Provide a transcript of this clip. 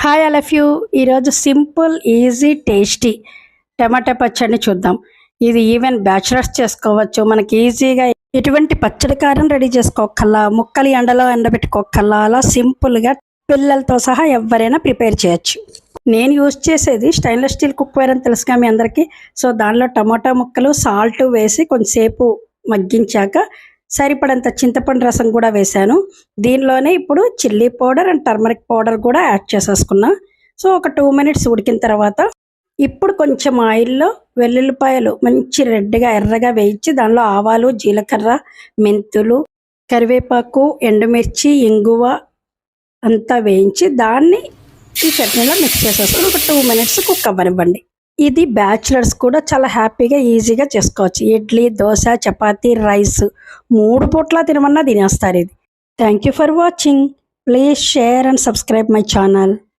Hi all of you. ఈరోజు simple easy tasty టమాటా పచ్చడిని చూద్దాం. ఇది ఈవెన్ బ్యాచులర్స్ చేసుకోవచ్చు. మనకి ఈజీగా ఎటువంటి పచ్చడి కారం రెడీ చేసుకోకల్లా, ముక్కలు ఎండలో ఎండబెట్టుకోకల్లా, అలా సింపుల్గా పిల్లలతో సహా ఎవరైనా ప్రిపేర్ చేయొచ్చు. నేను యూజ్ చేసేది స్టెయిన్లెస్ స్టీల్ కుక్వేర్ అని తెలుసుగా మీ అందరికీ. సో దానిలో టమాటా ముక్కలు సాల్ట్ వేసి కొంచెంసేపు మగ్గించాక సరిపడంత చింతపండు రసం కూడా వేశాను. దీనిలోనే ఇప్పుడు chilli powder and turmeric powder కూడా యాడ్ చేసేసుకున్నా. సో ఒక 2 మినిట్స్ ఉడికిన తర్వాత ఇప్పుడు కొంచెం ఆయిల్లో వెల్లుల్లిపాయలు మంచి రెడ్గా ఎర్రగా వేయించి దానిలో ఆవాలు, జీలకర్ర, మెంతులు, కరివేపాకు, ఎండుమిర్చి, ఇంగువ అంతా వేయించి దాన్ని ఈ చట్నీలో మిక్స్ చేసేసుకుని ఒక 2 మినిట్స్ కుక్ అవ్వనివ్వండి. ఇది బ్యాచులర్స్ కూడా చాలా హ్యాపీగా ఈజీగా చేసుకోవచ్చు. ఇడ్లీ, దోశ, చపాతీ, రైస్ 3 పూట్ల తినమన్నా తినేస్తారు ఇది. Thank you for watching. Please share and subscribe my channel.